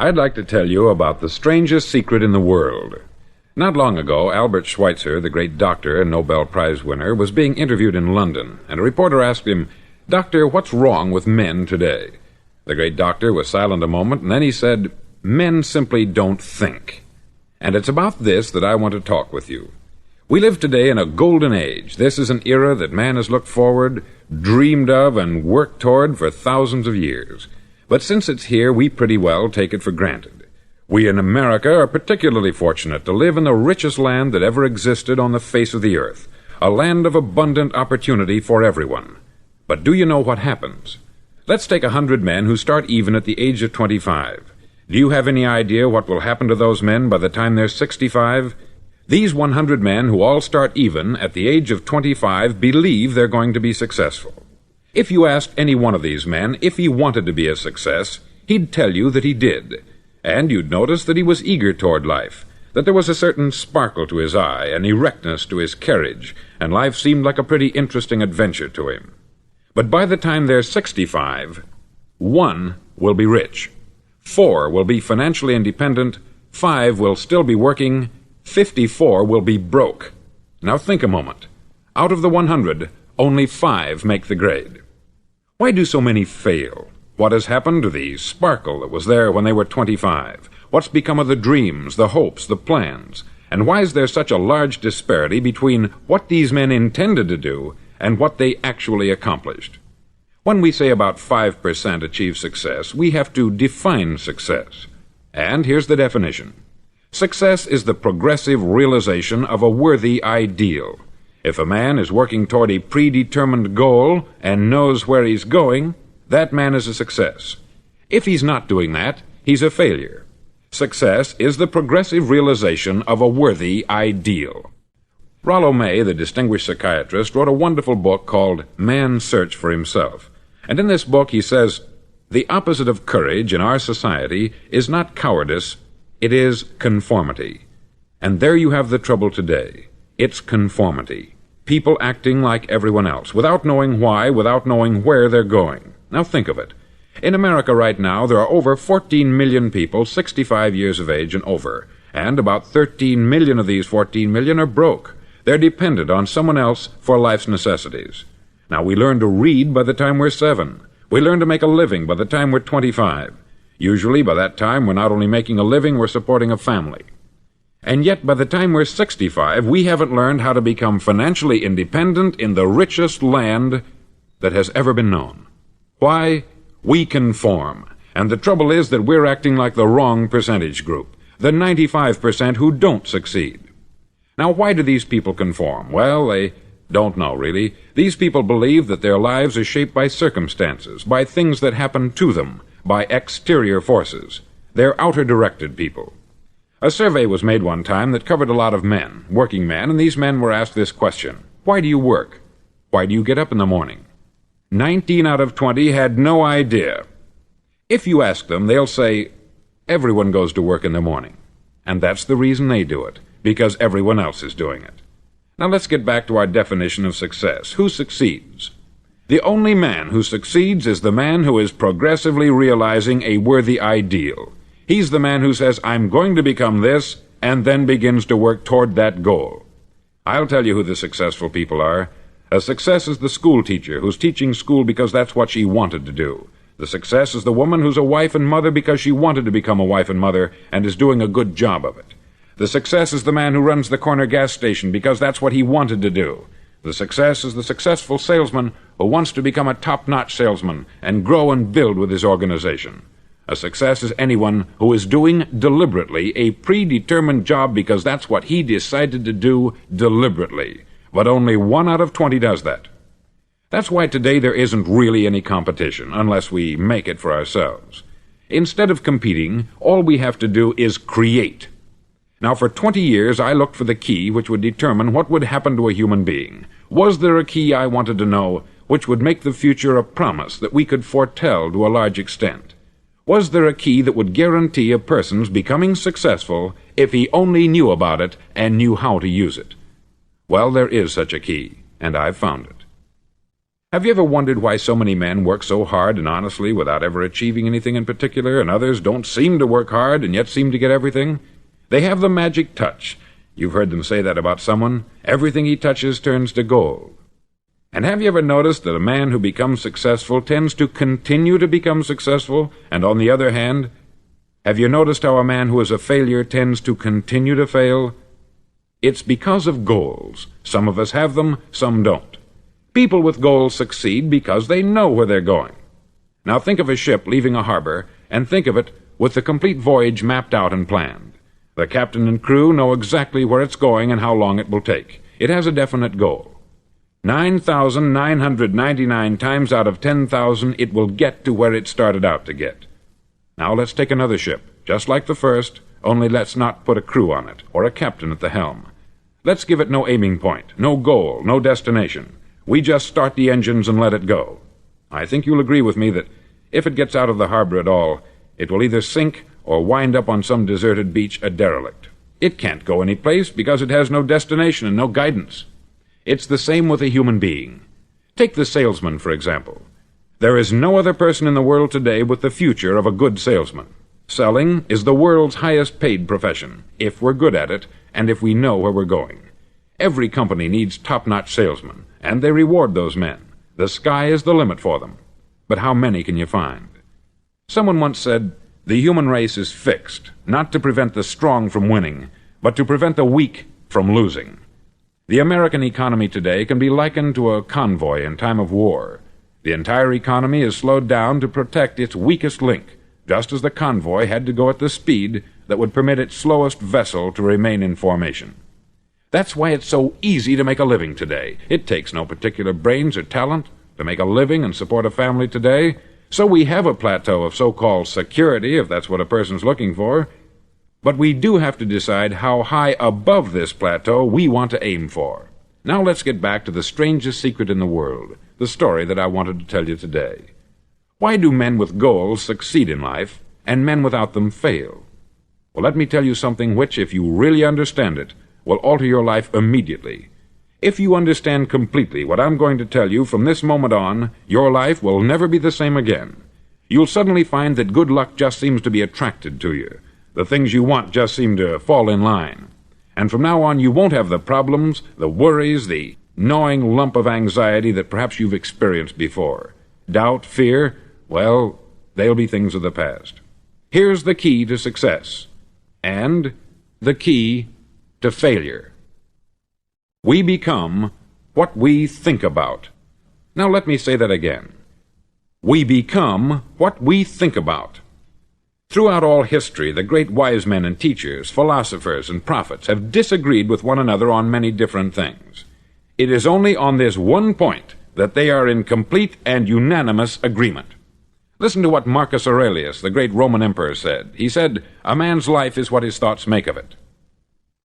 I'd like to tell you about the strangest secret in the world. Not long ago, Albert Schweitzer, the great doctor and Nobel Prize winner, was being interviewed in London, and a reporter asked him, "Doctor, what's wrong with men today?" The great doctor was silent a moment, and then he said, "Men simply don't think." And it's about this that I want to talk with you. We live today in a golden age. This is an era that man has looked forward, dreamed of, and worked toward for thousands of years. But since it's here, we pretty well take it for granted. We in America are particularly fortunate to live in the richest land that ever existed on the face of the earth, a land of abundant opportunity for everyone. But do you know what happens? Let's take 100 men who start even at the age of 25. Do you have any idea what will happen to those men by the time they're 65? These 100 men who all start even at the age of 25 believe they're going to be successful. If you asked any one of these men if he wanted to be a success, he'd tell you that he did. And you'd notice that he was eager toward life, that there was a certain sparkle to his eye, an erectness to his carriage, and life seemed like a pretty interesting adventure to him. But by the time they're 65, 1 will be rich, 4 will be financially independent, 5 will still be working, 54 will be broke. Now think a moment. Out of the 100, only 5 make the grade. Why do so many fail? What has happened to the sparkle that was there when they were 25? What's become of the dreams, the hopes, the plans? And why is there such a large disparity between what these men intended to do and what they actually accomplished? When we say about 5% achieve success, we have to define success. And here's the definition. Success is the progressive realization of a worthy ideal. If a man is working toward a predetermined goal and knows where he's going, that man is a success. If he's not doing that, he's a failure. Success is the progressive realization of a worthy ideal. Rollo May, the distinguished psychiatrist, wrote a wonderful book called Man's Search for Himself. And in this book he says, "The opposite of courage in our society is not cowardice, it is conformity." And there you have the trouble today. It's conformity. People acting like everyone else, without knowing why, without knowing where they're going. Now think of it. In America right now, there are over 14 million people 65 years of age and over, and about 13 million of these 14 million are broke. They're dependent on someone else for life's necessities. Now, we learn to read by the time we're 7. We learn to make a living by the time we're 25. Usually, by that time, we're not only making a living, we're supporting a family. And yet, by the time we're 65, we haven't learned how to become financially independent in the richest land that has ever been known. Why? We conform. And the trouble is that we're acting like the wrong percentage group, the 95% who don't succeed. Now, why do these people conform? Well, they don't know, really. These people believe that their lives are shaped by circumstances, by things that happen to them, by exterior forces. They're outer-directed people. A survey was made one time that covered a lot of men, working men, and these men were asked this question: why do you work? Why do you get up in the morning? 19 out of 20 had no idea. If you ask them, they'll say, everyone goes to work in the morning. And that's the reason they do it, because everyone else is doing it. Now let's get back to our definition of success. Who succeeds? The only man who succeeds is the man who is progressively realizing a worthy ideal. He's the man who says, I'm going to become this, and then begins to work toward that goal. I'll tell you who the successful people are. A success is the school teacher who's teaching school because that's what she wanted to do. The success is the woman who's a wife and mother because she wanted to become a wife and mother and is doing a good job of it. The success is the man who runs the corner gas station because that's what he wanted to do. The success is the successful salesman who wants to become a top-notch salesman and grow and build with his organization. A success is anyone who is doing deliberately a predetermined job because that's what he decided to do deliberately. But only 1 out of 20 does that. That's why today there isn't really any competition, unless we make it for ourselves. Instead of competing, all we have to do is create. Now, for 20 years, I looked for the key which would determine what would happen to a human being. Was there a key I wanted to know which would make the future a promise that we could foretell to a large extent? Was there a key that would guarantee a person's becoming successful if he only knew about it and knew how to use it? Well, there is such a key, and I've found it. Have you ever wondered why so many men work so hard and honestly without ever achieving anything in particular, and others don't seem to work hard and yet seem to get everything? They have the magic touch. You've heard them say that about someone. Everything he touches turns to gold. And have you ever noticed that a man who becomes successful tends to continue to become successful, and on the other hand, have you noticed how a man who is a failure tends to continue to fail? It's because of goals. Some of us have them, some don't. People with goals succeed because they know where they're going. Now think of a ship leaving a harbor, and think of it with the complete voyage mapped out and planned. The captain and crew know exactly where it's going and how long it will take. It has a definite goal. 9,999 times out of 10,000 it will get to where it started out to get. Now let's take another ship, just like the first, only let's not put a crew on it, or a captain at the helm. Let's give it no aiming point, no goal, no destination. We just start the engines and let it go. I think you'll agree with me that if it gets out of the harbor at all, it will either sink or wind up on some deserted beach a derelict. It can't go any place because it has no destination and no guidance. It's the same with a human being. Take the salesman, for example. There is no other person in the world today with the future of a good salesman. Selling is the world's highest paid profession, if we're good at it and if we know where we're going. Every company needs top-notch salesmen, and they reward those men. The sky is the limit for them. But how many can you find? Someone once said, the human race is fixed, not to prevent the strong from winning, but to prevent the weak from losing. The American economy today can be likened to a convoy in time of war. The entire economy is slowed down to protect its weakest link, just as the convoy had to go at the speed that would permit its slowest vessel to remain in formation. That's why it's so easy to make a living today. It takes no particular brains or talent to make a living and support a family today. So we have a plateau of so-called security, if that's what a person's looking for. But we do have to decide how high above this plateau we want to aim for. Now let's get back to the strangest secret in the world, the story that I wanted to tell you today. Why do men with goals succeed in life, and men without them fail? Well, let me tell you something which, if you really understand it, will alter your life immediately. If you understand completely what I'm going to tell you from this moment on, your life will never be the same again. You'll suddenly find that good luck just seems to be attracted to you. The things you want just seem to fall in line. And from now on, you won't have the problems, the worries, the gnawing lump of anxiety that perhaps you've experienced before. Doubt, fear, well, they'll be things of the past. Here's the key to success, and the key to failure. We become what we think about. Now let me say that again. We become what we think about. Throughout all history, the great wise men and teachers, philosophers and prophets have disagreed with one another on many different things. It is only on this one point that they are in complete and unanimous agreement. Listen to what Marcus Aurelius, the great Roman emperor, said. He said, "A man's life is what his thoughts make of it."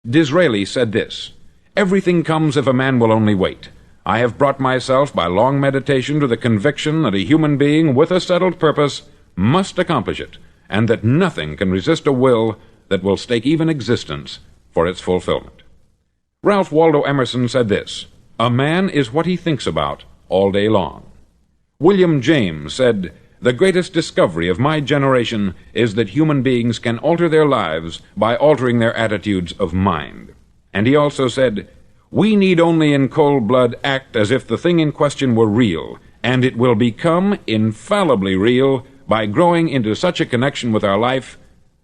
Disraeli said this, "Everything comes if a man will only wait. I have brought myself by long meditation to the conviction that a human being with a settled purpose must accomplish it, and that nothing can resist a will that will stake even existence for its fulfillment." Ralph Waldo Emerson said this, "A man is what he thinks about all day long." William James said, "The greatest discovery of my generation is that human beings can alter their lives by altering their attitudes of mind." And he also said, "We need only in cold blood act as if the thing in question were real, and it will become infallibly real by growing into such a connection with our life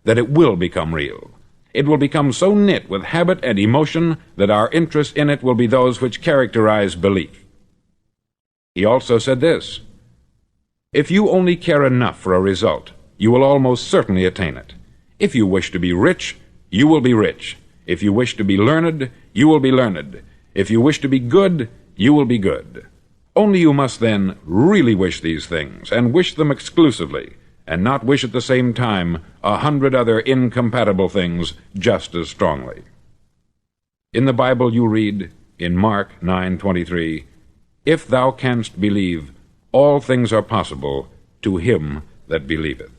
that it will become real. It will become so knit with habit and emotion that our interest in it will be those which characterize belief." He also said this, "If you only care enough for a result, you will almost certainly attain it. If you wish to be rich, you will be rich. If you wish to be learned, you will be learned. If you wish to be good, you will be good. Only you must then really wish these things, and wish them exclusively, and not wish at the same time 100 other incompatible things just as strongly." In the Bible you read, in Mark 9:23, "If thou canst believe, all things are possible to him that believeth."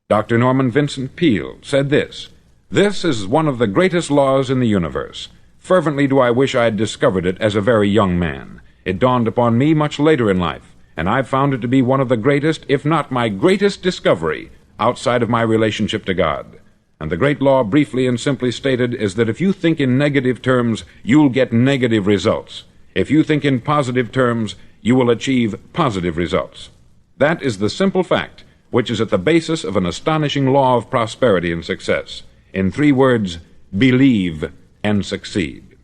Dr. Norman Vincent Peale said this, "This is one of the greatest laws in the universe. Fervently do I wish I had discovered it as a very young man. It dawned upon me much later in life, and I've found it to be one of the greatest, if not my greatest discovery, outside of my relationship to God. And the great law, briefly and simply stated, is that if you think in negative terms, you'll get negative results. If you think in positive terms, you will achieve positive results. That is the simple fact which is at the basis of an astonishing law of prosperity and success. In 3 words, believe and succeed.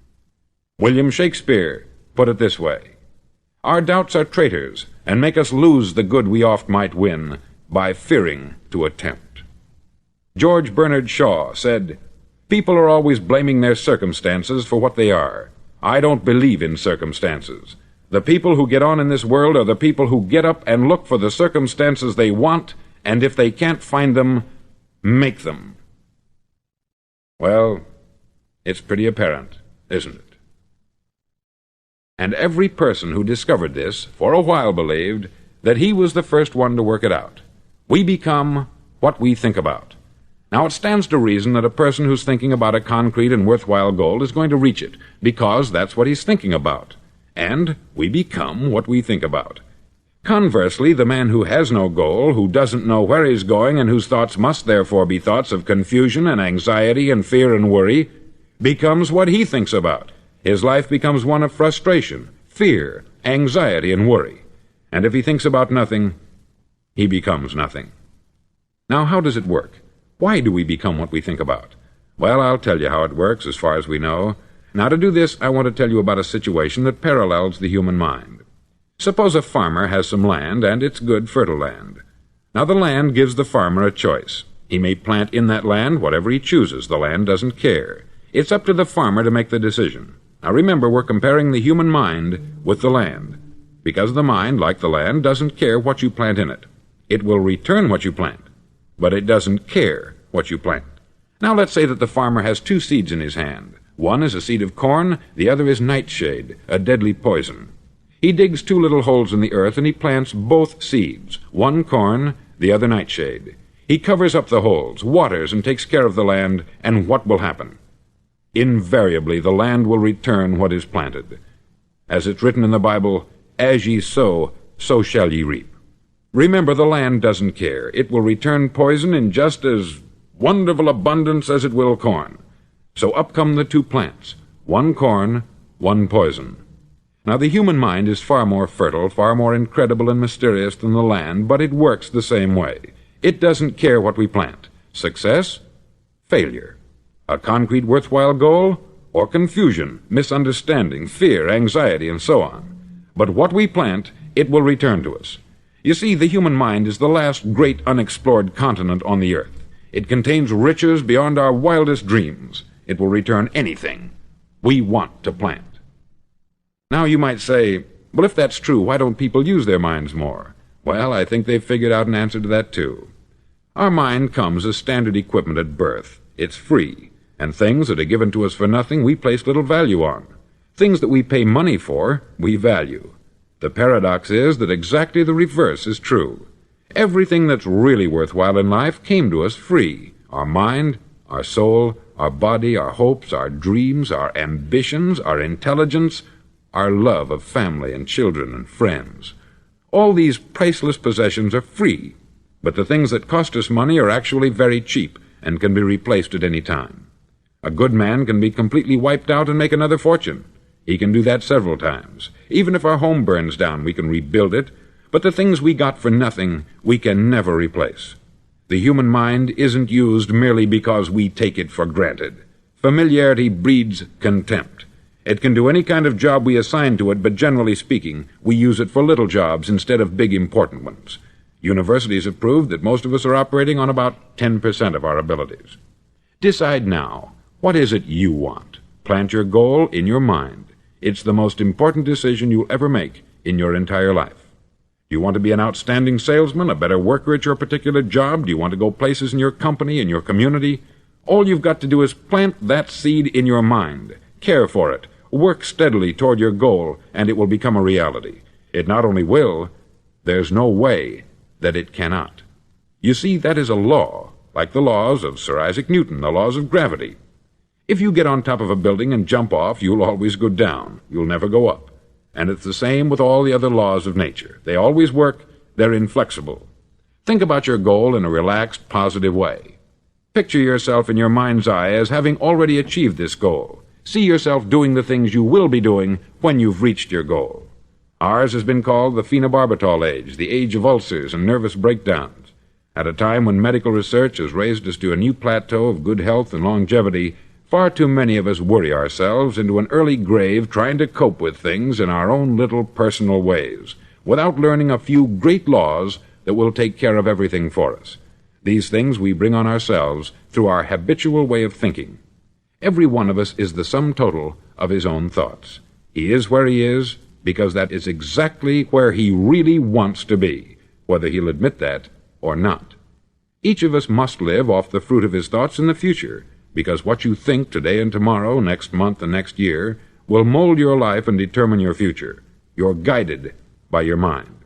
William Shakespeare put it this way: "Our doubts are traitors, and make us lose the good we oft might win, by fearing to attempt." George Bernard Shaw said, "People are always blaming their circumstances for what they are. I don't believe in circumstances. The people who get on in this world are the people who get up and look for the circumstances they want, and if they can't find them, make them." Well, it's pretty apparent, isn't it? And every person who discovered this for a while believed that he was the first one to work it out. We become what we think about. Now, it stands to reason that a person who's thinking about a concrete and worthwhile goal is going to reach it, because that's what he's thinking about. And we become what we think about. Conversely, the man who has no goal, who doesn't know where he's going, and whose thoughts must therefore be thoughts of confusion and anxiety and fear and worry, becomes what he thinks about. His life becomes one of frustration, fear, anxiety, and worry. And if he thinks about nothing, he becomes nothing. Now, how does it work? Why do we become what we think about? Well, I'll tell you how it works as far as we know. Now, to do this, I want to tell you about a situation that parallels the human mind. Suppose a farmer has some land, and it's good, fertile land. Now, the land gives the farmer a choice. He may plant in that land whatever he chooses. The land doesn't care. It's up to the farmer to make the decision. Now, remember, we're comparing the human mind with the land, because the mind, like the land, doesn't care what you plant in it. It will return what you plant, but it doesn't care what you plant. Now, let's say that the farmer has 2 seeds in his hand. One is a seed of corn, the other is nightshade, a deadly poison. He digs 2 little holes in the earth, and he plants both seeds, one corn, the other nightshade. He covers up the holes, waters, and takes care of the land, and what will happen? Invariably, the land will return what is planted. As it's written in the Bible, "As ye sow, so shall ye reap." Remember, the land doesn't care. It will return poison in just as wonderful abundance as it will corn. So up come the 2 plants, one corn, one poison. Now, the human mind is far more fertile, far more incredible and mysterious than the land, but it works the same way. It doesn't care what we plant. Success, failure. A concrete, worthwhile goal, or confusion, misunderstanding, fear, anxiety, and so on. But what we plant, it will return to us. You see, the human mind is the last great unexplored continent on the earth. It contains riches beyond our wildest dreams. It will return anything we want to plant. Now, you might say, well, if that's true, why don't people use their minds more? Well, I think they've figured out an answer to that, too. Our mind comes as standard equipment at birth. It's free, and things that are given to us for nothing we place little value on. Things that we pay money for, we value. The paradox is that exactly the reverse is true. Everything that's really worthwhile in life came to us free. Our mind, our soul, our body, our hopes, our dreams, our ambitions, our intelligence, our love of family and children and friends. All these priceless possessions are free, but the things that cost us money are actually very cheap and can be replaced at any time. A good man can be completely wiped out and make another fortune. He can do that several times. Even if our home burns down, we can rebuild it, but the things we got for nothing, we can never replace. The human mind isn't used merely because we take it for granted. Familiarity breeds contempt. It can do any kind of job we assign to it, but generally speaking, we use it for little jobs instead of big important ones. Universities have proved that most of us are operating on about 10% of our abilities. Decide now, what is it you want? Plant your goal in your mind. It's the most important decision you'll ever make in your entire life. Do you want to be an outstanding salesman, a better worker at your particular job? Do you want to go places in your company, in your community? All you've got to do is plant that seed in your mind. Care for it. Work steadily toward your goal, and it will become a reality. It not only will, there's no way that it cannot. You see, that is a law, like the laws of Sir Isaac Newton, the laws of gravity. If you get on top of a building and jump off, you'll always go down. You'll never go up. And it's the same with all the other laws of nature. They always work, they're inflexible. Think about your goal in a relaxed, positive way. Picture yourself in your mind's eye as having already achieved this goal. See yourself doing the things you will be doing when you've reached your goal. Ours has been called the phenobarbital age, the age of ulcers and nervous breakdowns. At a time when medical research has raised us to a new plateau of good health and longevity, far too many of us worry ourselves into an early grave trying to cope with things in our own little personal ways, without learning a few great laws that will take care of everything for us. These things we bring on ourselves through our habitual way of thinking. Every one of us is the sum total of his own thoughts. He is where he is because that is exactly where he really wants to be, whether he'll admit that or not. Each of us must live off the fruit of his thoughts in the future, because what you think today and tomorrow, next month and next year, will mold your life and determine your future. You're guided by your mind.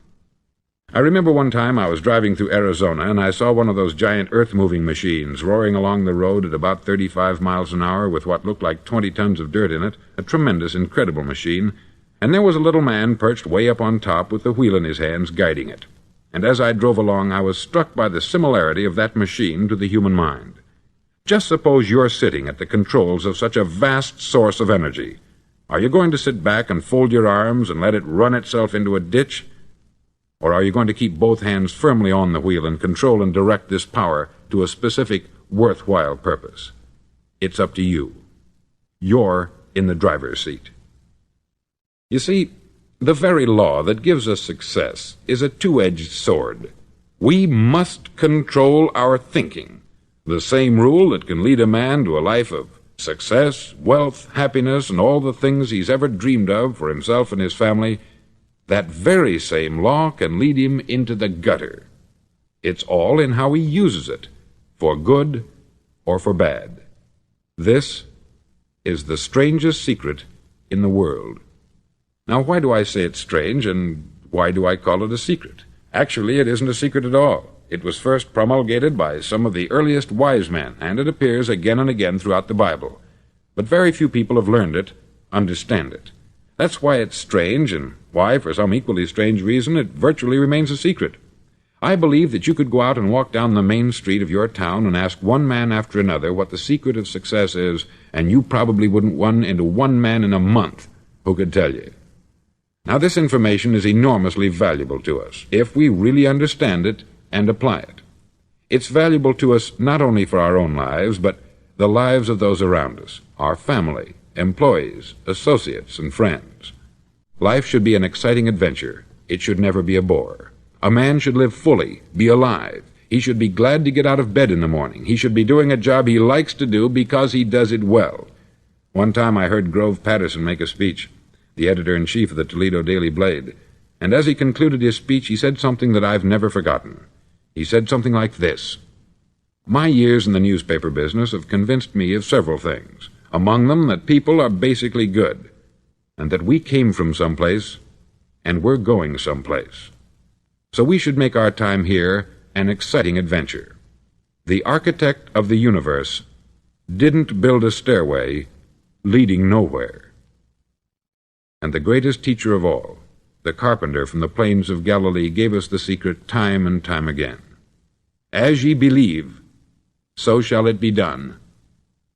I remember one time I was driving through Arizona and I saw one of those giant earth-moving machines roaring along the road at about 35 miles an hour with what looked like 20 tons of dirt in it, a tremendous, incredible machine, and there was a little man perched way up on top with the wheel in his hands guiding it. And as I drove along, I was struck by the similarity of that machine to the human mind. Just suppose you're sitting at the controls of such a vast source of energy. Are you going to sit back and fold your arms and let it run itself into a ditch? Or are you going to keep both hands firmly on the wheel and control and direct this power to a specific, worthwhile purpose? It's up to you. You're in the driver's seat. You see, the very law that gives us success is a two-edged sword. We must control our thinking. The same rule that can lead a man to a life of success, wealth, happiness, and all the things he's ever dreamed of for himself and his family, that very same law can lead him into the gutter. It's all in how he uses it, for good or for bad. This is the strangest secret in the world. Now, why do I say it's strange, and why do I call it a secret? Actually, it isn't a secret at all. It was first promulgated by some of the earliest wise men, and it appears again and again throughout the Bible. But very few people have learned it, understand it. That's why it's strange, and why, for some equally strange reason, it virtually remains a secret. I believe that you could go out and walk down the main street of your town and ask one man after another what the secret of success is, and you probably wouldn't run into one man in a month who could tell you. Now, this information is enormously valuable to us, if we really understand it and apply it. It's valuable to us not only for our own lives, but the lives of those around us, our family, employees, associates, and friends. Life should be an exciting adventure. It should never be a bore. A man should live fully, be alive. He should be glad to get out of bed in the morning. He should be doing a job he likes to do because he does it well. One time I heard Grove Patterson make a speech, the editor-in-chief of the Toledo Daily Blade, and as he concluded his speech, he said something that I've never forgotten. He said something like this: "My years in the newspaper business have convinced me of several things, among them that people are basically good, and that we came from someplace, and we're going someplace. So we should make our time here an exciting adventure. The architect of the universe didn't build a stairway leading nowhere." And the greatest teacher of all, the carpenter from the plains of Galilee, gave us the secret time and time again. "As ye believe, so shall it be done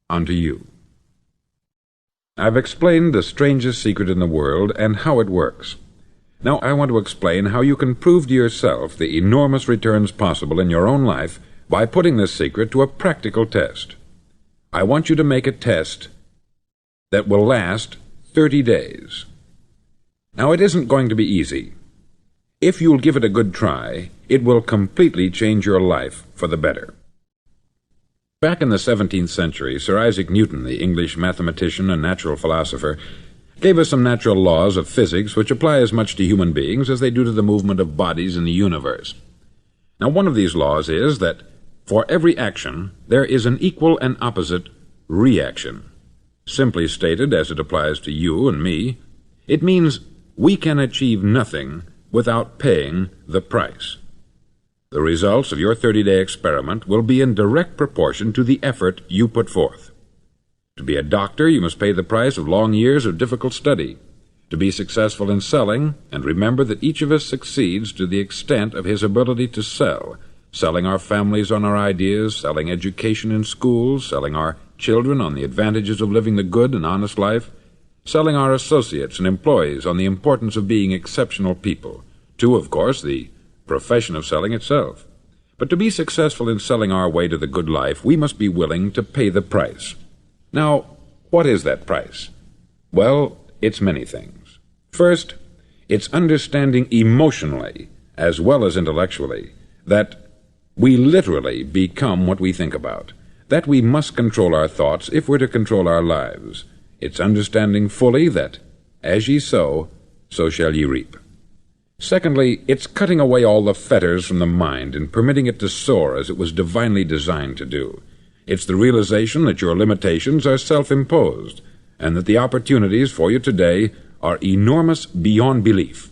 unto you." I've explained the strangest secret in the world and how it works. Now I want to explain how you can prove to yourself the enormous returns possible in your own life by putting this secret to a practical test. I want you to make a test that will last 30 days. Now, it isn't going to be easy. If you'll give it a good try, it will completely change your life for the better. Back in the 17th century, Sir Isaac Newton, the English mathematician and natural philosopher, gave us some natural laws of physics which apply as much to human beings as they do to the movement of bodies in the universe. Now, one of these laws is that for every action, there is an equal and opposite reaction. Simply stated, as it applies to you and me, it means we can achieve nothing without paying the price. The results of your 30-day experiment will be in direct proportion to the effort you put forth. To be a doctor, you must pay the price of long years of difficult study. To be successful in selling, and remember that each of us succeeds to the extent of his ability to sell, selling our families on our ideas, selling education in schools, selling our children on the advantages of living the good and honest life, selling our associates and employees on the importance of being exceptional people, to, of course, the profession of selling itself. But to be successful in selling our way to the good life, we must be willing to pay the price. Now, what is that price? Well, it's many things. First, it's understanding emotionally, as well as intellectually, that we literally become what we think about, that we must control our thoughts if we're to control our lives. It's understanding fully that, as ye sow, so shall ye reap. Secondly, it's cutting away all the fetters from the mind and permitting it to soar as it was divinely designed to do. It's the realization that your limitations are self-imposed, and that the opportunities for you today are enormous beyond belief.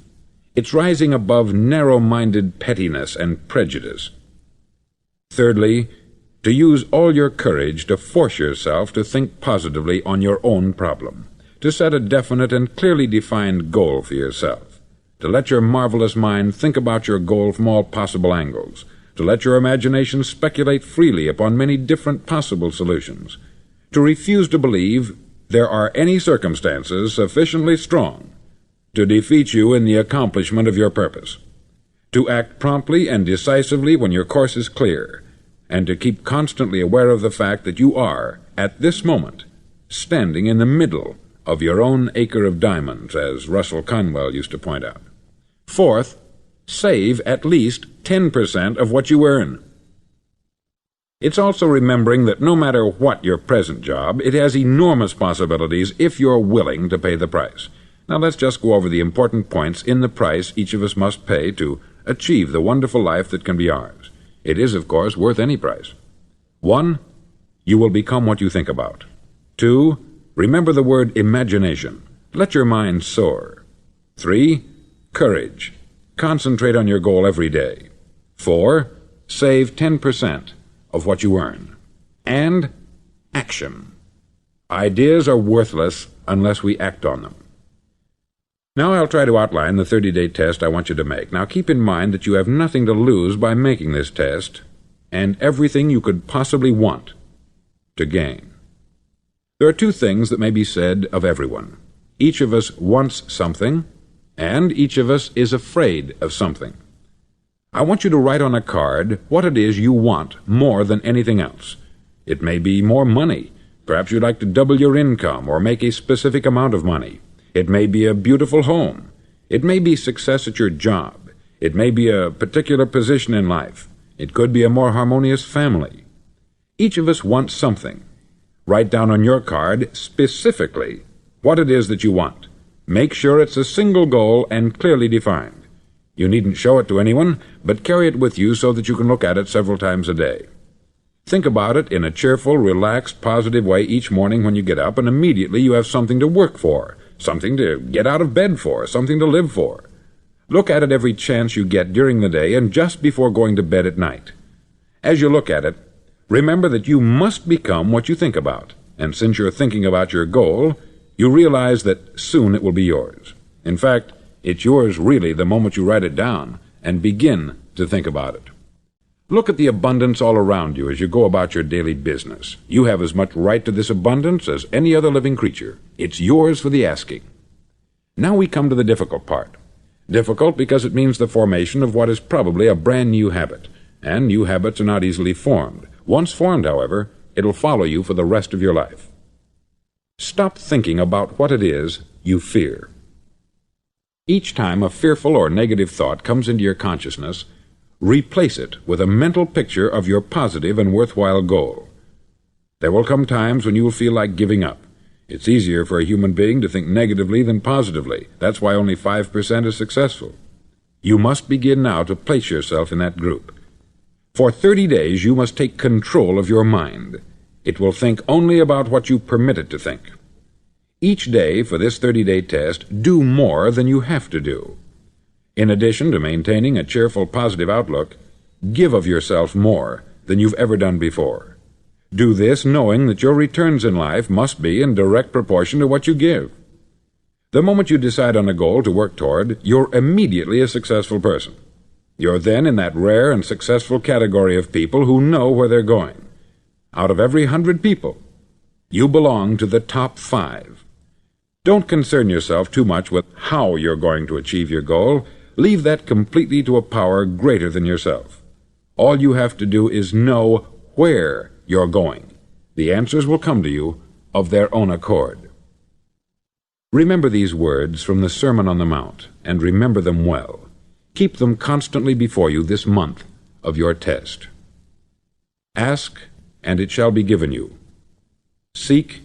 It's rising above narrow-minded pettiness and prejudice. Thirdly, to use all your courage to force yourself to think positively on your own problem, to set a definite and clearly defined goal for yourself, to let your marvelous mind think about your goal from all possible angles, to let your imagination speculate freely upon many different possible solutions, to refuse to believe there are any circumstances sufficiently strong to defeat you in the accomplishment of your purpose, to act promptly and decisively when your course is clear, and to keep constantly aware of the fact that you are, at this moment, standing in the middle of your own acre of diamonds, as Russell Conwell used to point out. Fourth, save at least 10% of what you earn. It's also remembering that no matter what your present job, it has enormous possibilities if you're willing to pay the price. Now let's just go over the important points in the price each of us must pay to achieve the wonderful life that can be ours. It is, of course, worth any price. 1. You will become what you think about. 2. Remember the word imagination. Let your mind soar. 3. Courage. Concentrate on your goal every day. 4. Save 10% of what you earn. And action. Ideas are worthless unless we act on them. Now I'll try to outline the 30-day test I want you to make. Now keep in mind that you have nothing to lose by making this test, and everything you could possibly want to gain. There are 2 things that may be said of everyone. Each of us wants something, and each of us is afraid of something. I want you to write on a card what it is you want more than anything else. It may be more money. Perhaps you'd like to double your income or make a specific amount of money. It may be a beautiful home. It may be success at your job. It may be a particular position in life. It could be a more harmonious family. Each of us wants something. Write down on your card specifically what it is that you want. Make sure it's a single goal and clearly defined. You needn't show it to anyone, but carry it with you so that you can look at it several times a day. Think about it in a cheerful, relaxed, positive way each morning when you get up, and immediately you have something to work for, something to get out of bed for, something to live for. Look at it every chance you get during the day and just before going to bed at night. As you look at it, remember that you must become what you think about, and since you're thinking about your goal, you realize that soon it will be yours. In fact, it's yours really the moment you write it down and begin to think about it. Look at the abundance all around you as you go about your daily business. You have as much right to this abundance as any other living creature. It's yours for the asking. Now we come to the difficult part. Difficult because it means the formation of what is probably a brand new habit, and new habits are not easily formed. Once formed, however, it'll follow you for the rest of your life. Stop thinking about what it is you fear. Each time a fearful or negative thought comes into your consciousness, replace it with a mental picture of your positive and worthwhile goal. There will come times when you will feel like giving up. It's easier for a human being to think negatively than positively. That's why only 5% is successful. You must begin now to place yourself in that group. For 30 days you must take control of your mind. It will think only about what you permit it to think. Each day for this 30-day test, do more than you have to do. In addition to maintaining a cheerful, positive outlook, give of yourself more than you've ever done before. Do this knowing that your returns in life must be in direct proportion to what you give. The moment you decide on a goal to work toward, you're immediately a successful person. You're then in that rare and successful category of people who know where they're going. Out of every 100 people, you belong to the top 5. Don't concern yourself too much with how you're going to achieve your goal. Leave that completely to a power greater than yourself. All you have to do is know where you're going. The answers will come to you of their own accord. Remember these words from the Sermon on the Mount, and remember them well. Keep them constantly before you this month of your test. Ask, and it shall be given you. Seek,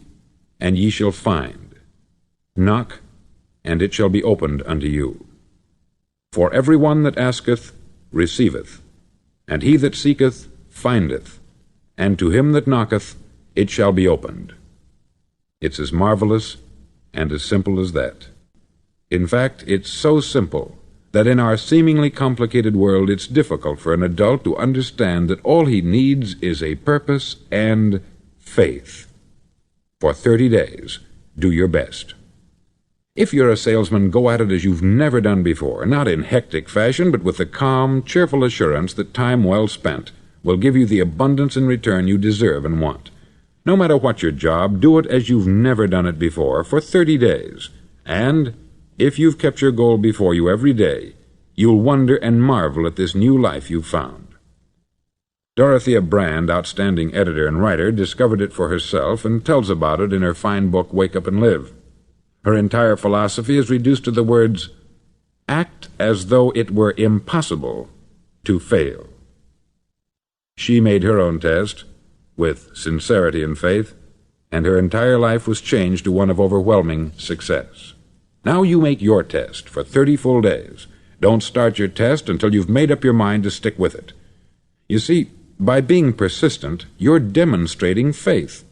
and ye shall find. Knock, and it shall be opened unto you. For every one that asketh receiveth, and he that seeketh findeth, and to him that knocketh it shall be opened. It's as marvelous and as simple as that. In fact, it's so simple that in our seemingly complicated world it's difficult for an adult to understand that all he needs is a purpose and faith. For 30 days, do your best. If you're a salesman, go at it as you've never done before, not in hectic fashion, but with the calm, cheerful assurance that time well spent will give you the abundance in return you deserve and want. No matter what your job, do it as you've never done it before for 30 days. And if you've kept your goal before you every day, you'll wonder and marvel at this new life you've found. Dorothea Brand, outstanding editor and writer, discovered it for herself and tells about it in her fine book, Wake Up and Live. Her entire philosophy is reduced to the words, act as though it were impossible to fail. She made her own test with sincerity and faith, and her entire life was changed to one of overwhelming success. Now you make your test for 30 full days. Don't start your test until you've made up your mind to stick with it. You see, by being persistent, you're demonstrating faith.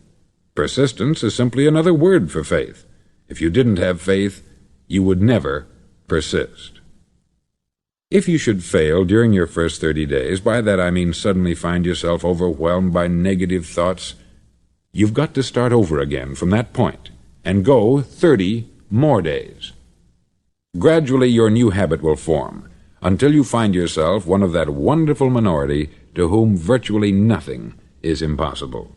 Persistence is simply another word for faith. If you didn't have faith, you would never persist. If you should fail during your first 30 days, by that I mean suddenly find yourself overwhelmed by negative thoughts, you've got to start over again from that point and go 30 more days. Gradually your new habit will form until you find yourself one of that wonderful minority to whom virtually nothing is impossible.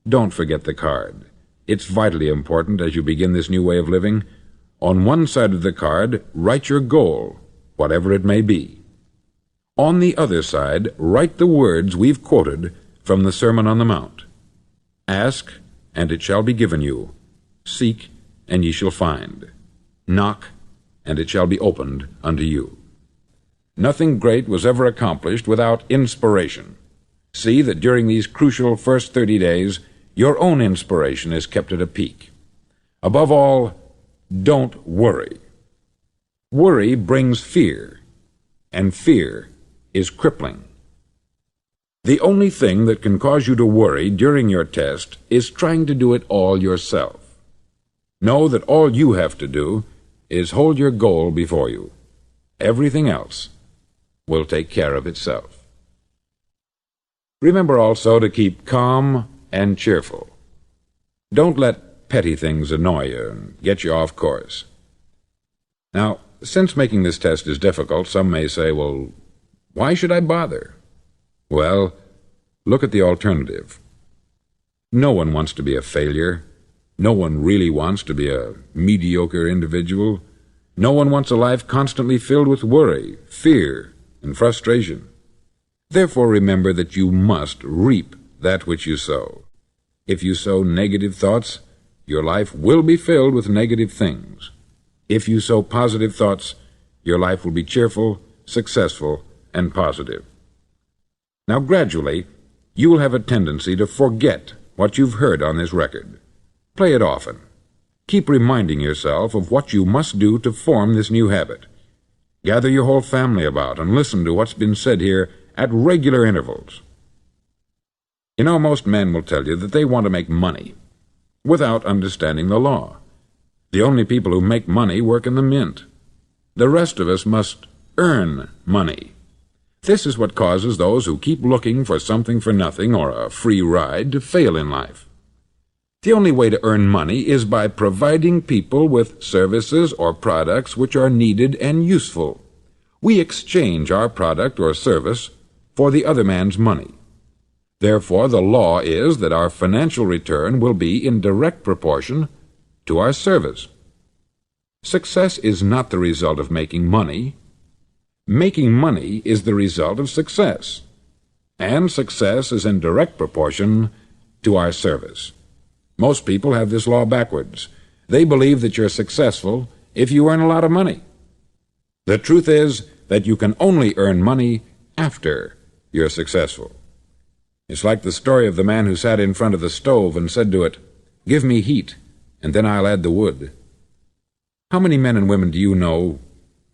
Don't forget the card. It's vitally important as you begin this new way of living. On one side of the card, write your goal, whatever it may be. On the other side, write the words we've quoted from the Sermon on the Mount. Ask, and it shall be given you. Seek, and ye shall find. Knock, and it shall be opened unto you. Nothing great was ever accomplished without inspiration. See that during these crucial first 30 days, your own inspiration is kept at a peak. Above all, don't worry. Worry brings fear, and fear is crippling. The only thing that can cause you to worry during your test is trying to do it all yourself. Know that all you have to do is hold your goal before you. Everything else will take care of itself. Remember also to keep calm and cheerful. Don't let petty things annoy you and get you off course. Now, since making this test is difficult, some may say, well, why should I bother? Well, look at the alternative. No one wants to be a failure. No one really wants to be a mediocre individual. No one wants a life constantly filled with worry, fear, and frustration. Therefore, remember that you must reap that which you sow. If you sow negative thoughts, your life will be filled with negative things. If you sow positive thoughts, your life will be cheerful, successful, and positive. Now, gradually, you will have a tendency to forget what you've heard on this record. Play it often. Keep reminding yourself of what you must do to form this new habit. Gather your whole family about and listen to what's been said here at regular intervals. You know, most men will tell you that they want to make money without understanding the law. The only people who make money work in the mint. The rest of us must earn money. This is what causes those who keep looking for something for nothing or a free ride to fail in life. The only way to earn money is by providing people with services or products which are needed and useful. We exchange our product or service for the other man's money. Therefore, the law is that our financial return will be in direct proportion to our service. Success is not the result of making money. Making money is the result of success, and success is in direct proportion to our service. Most people have this law backwards. They believe that you're successful if you earn a lot of money. The truth is that you can only earn money after you're successful. It's like the story of the man who sat in front of the stove and said to it, "Give me heat, and then I'll add the wood." How many men and women do you know,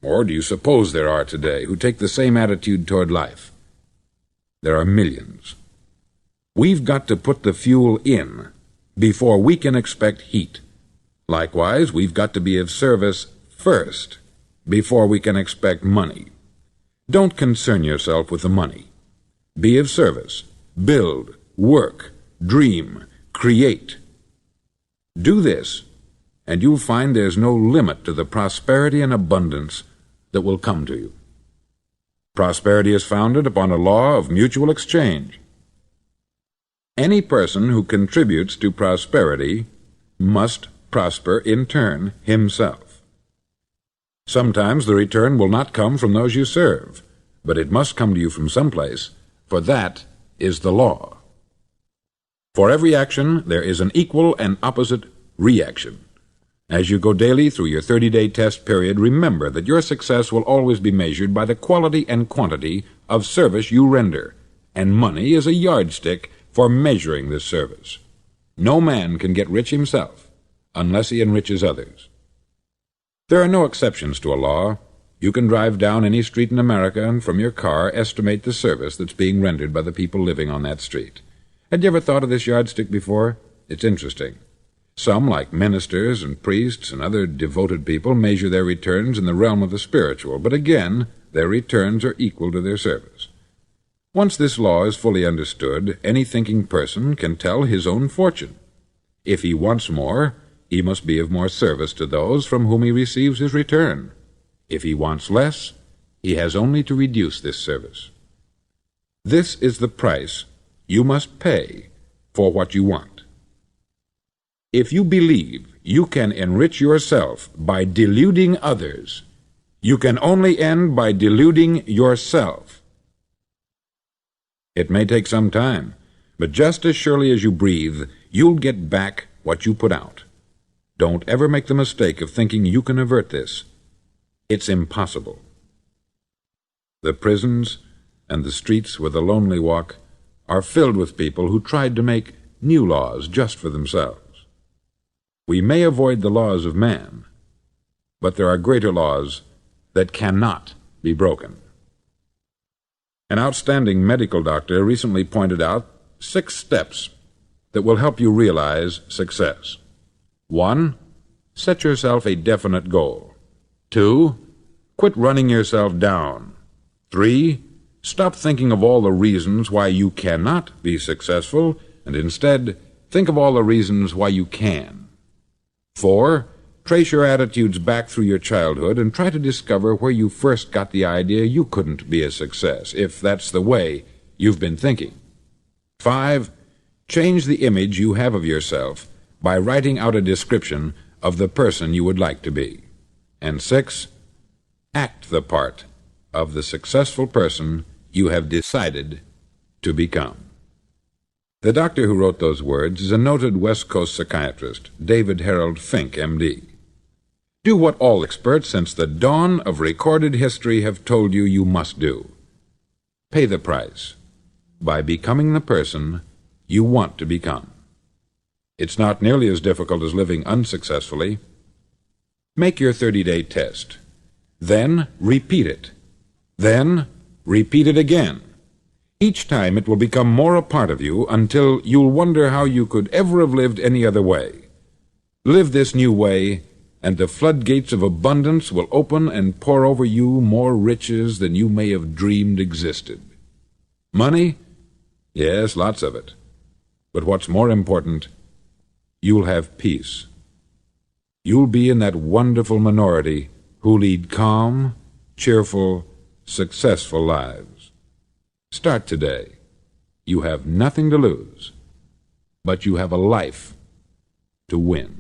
or do you suppose there are today, who take the same attitude toward life? There are millions. We've got to put the fuel in before we can expect heat. Likewise, we've got to be of service first before we can expect money. Don't concern yourself with the money. Be of service. Build, work, dream, create. Do this, and you'll find there's no limit to the prosperity and abundance that will come to you. Prosperity is founded upon a law of mutual exchange. Any person who contributes to prosperity must prosper in turn himself. Sometimes the return will not come from those you serve, but it must come to you from someplace, for that is the law. For every action there is an equal and opposite reaction. As you go daily through your 30-day test period, remember that your success will always be measured by the quality and quantity of service you render, and money is a yardstick for measuring this service. No man can get rich himself unless he enriches others. There are no exceptions to a law. You can drive down any street in America and from your car estimate the service that's being rendered by the people living on that street. Had you ever thought of this yardstick before? It's interesting. Some, like ministers and priests and other devoted people, measure their returns in the realm of the spiritual, but again, their returns are equal to their service. Once this law is fully understood, any thinking person can tell his own fortune. If he wants more, he must be of more service to those from whom he receives his return. If he wants less, he has only to reduce this service. This is the price you must pay for what you want. If you believe you can enrich yourself by deluding others, you can only end by deluding yourself. It may take some time, but just as surely as you breathe, you'll get back what you put out. Don't ever make the mistake of thinking you can avert this. It's impossible. The prisons and the streets where the lonely walk are filled with people who tried to make new laws just for themselves. We may avoid the laws of man, but there are greater laws that cannot be broken. An outstanding medical doctor recently pointed out 6 steps that will help you realize success. 1. Set yourself a definite goal. 2. Quit running yourself down. 3. Stop thinking of all the reasons why you cannot be successful, and instead think of all the reasons why you can. 4. Trace your attitudes back through your childhood and try to discover where you first got the idea you couldn't be a success, if that's the way you've been thinking. 5. Change the image you have of yourself by writing out a description of the person you would like to be. And 6. Act the part of the successful person you have decided to become. The doctor who wrote those words is a noted West Coast psychiatrist, David Harold Fink, M.D. Do what all experts since the dawn of recorded history have told you you must do. Pay the price by becoming the person you want to become. It's not nearly as difficult as living unsuccessfully. Make your 30-day test. Then repeat it. Then repeat it again. Each time it will become more a part of you until you'll wonder how you could ever have lived any other way. Live this new way, and the floodgates of abundance will open and pour over you more riches than you may have dreamed existed. Money? Yes, lots of it. But what's more important, you'll have peace. You'll be in that wonderful minority who lead calm, cheerful, successful lives. Start today. You have nothing to lose, but you have a life to win.